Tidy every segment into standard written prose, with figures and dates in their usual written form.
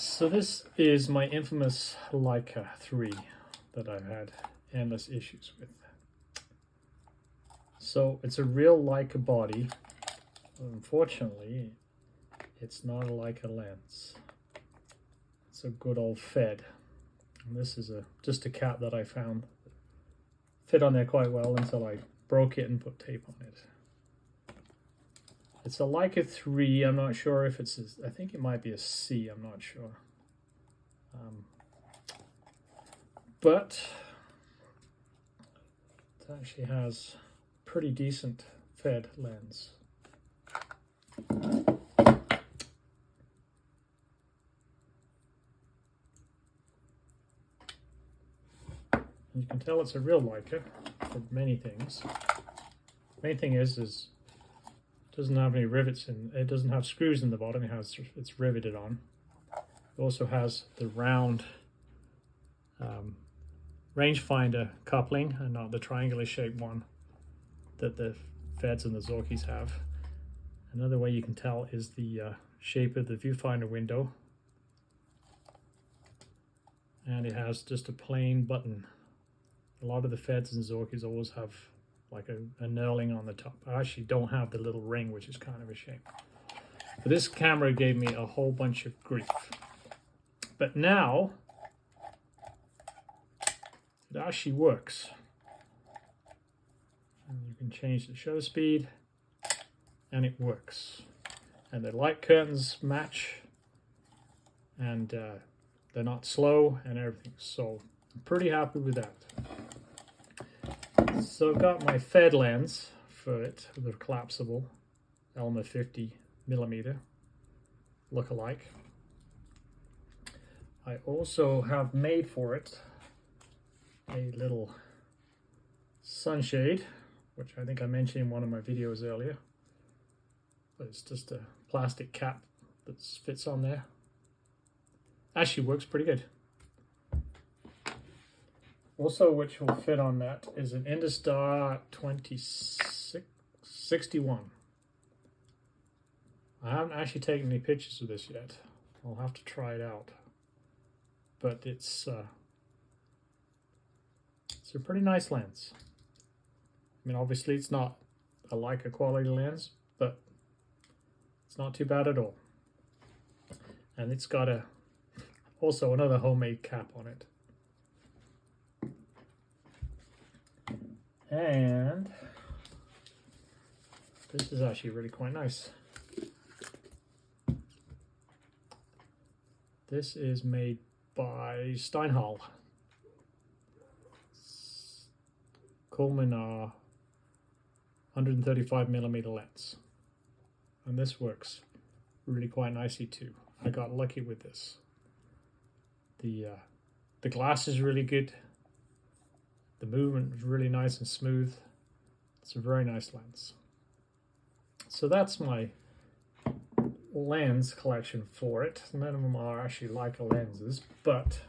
So this is my infamous Leica III that I've had endless issues with. So it's a real Leica body. Unfortunately, it's not a Leica lens. It's a good old Fed. And this is just a cap that I found fit on there quite well until I broke it and put tape on it. It's a Leica III. I'm not sure if it's I think it might be a C. I'm not sure. But it actually has pretty decent Fed lens. You can tell it's a real Leica for many things. Main thing is it doesn't have any rivets in. It doesn't have screws in the bottom. It's riveted on. It also has the round rangefinder coupling and not the triangular shaped one that the Feds and the Zorkis have. Another way you can tell is the shape of the viewfinder window, and it has just a plain button. A lot of the Feds and Zorkis always have like a knurling on the top. I actually don't have the little ring, which is kind of a shame. But this camera gave me a whole bunch of grief. But now it actually works. And you can change the shutter speed and it works. And the light curtains match, and they're not slow and everything. So I'm pretty happy with that. So I've got my Fed lens for it, the collapsible Elma 50mm look-alike. I also have made for it a little sunshade, which I think I mentioned in one of my videos earlier. But it's just a plastic cap that fits on there. Actually works pretty good. Also, which will fit on that is an Industar 2661. I haven't actually taken any pictures of this yet. I'll have to try it out. But it's a pretty nice lens. I mean, obviously it's not a Leica quality lens, but it's not too bad at all. And it's got also another homemade cap on it. And this is actually really quite nice. This is made by Steinhall. Coleman 135mm lens. And this works really quite nicely too. I got lucky with this. The glass is really good. The movement is really nice and smooth. It's a very nice lens. So that's my lens collection for it. None of them are actually Leica lenses, but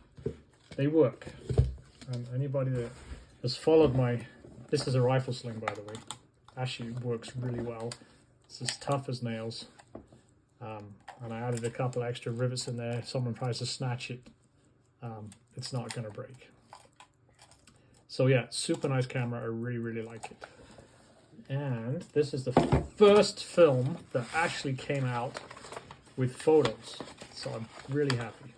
they work. And anybody that has followed this is a rifle sling, by the way. Actually works really well. It's as tough as nails. And I added a couple extra rivets in there. If someone tries to snatch it, it's not going to break. So yeah, super nice camera. I really, really like it. And this is the first film that actually came out with photos. So I'm really happy.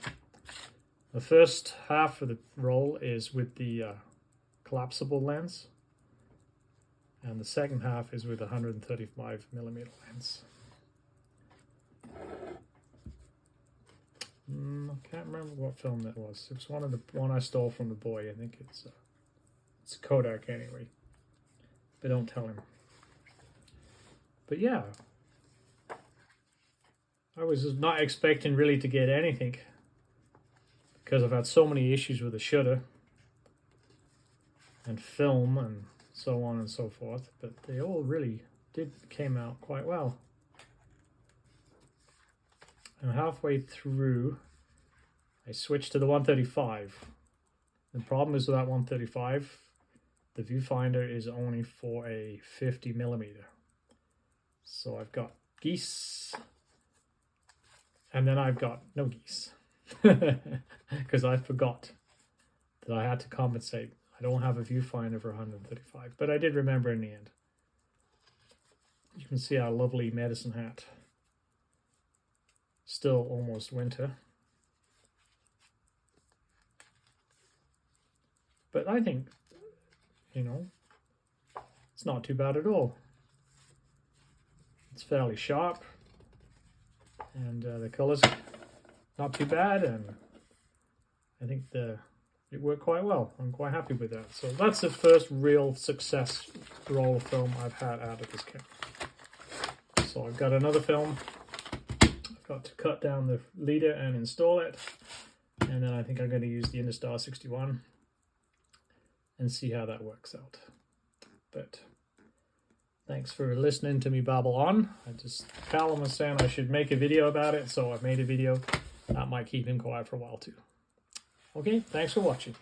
The first half of the roll is with the collapsible lens. And the second half is with a 135mm lens. I can't remember what film that was. It was one I stole from the boy. I think it's Kodak anyway. But don't tell him. But yeah, I was not expecting really to get anything because I've had so many issues with the shutter and film and so on and so forth. But they all really came out quite well. And halfway through, I switched to the 135. The problem is with that 135, the viewfinder is only for a 50mm. So I've got geese, and then I've got no geese. because I forgot that I had to compensate. I don't have a viewfinder for 135, but I did remember in the end. You can see our lovely medicine hat. Still almost winter. But I think, you know, it's not too bad at all. It's fairly sharp, and the colors not too bad, and I think it worked quite well. I'm quite happy with that. So that's the first real success roll of film I've had out of this camera. So I've got another film. I've got to cut down the leader and install it, and then I think I'm going to use the Interstar 61 and see how that works out. But thanks for listening to me babble on. Callum was saying I should make a video about it, so I've made a video. That might keep him quiet for a while too. Okay, thanks for watching.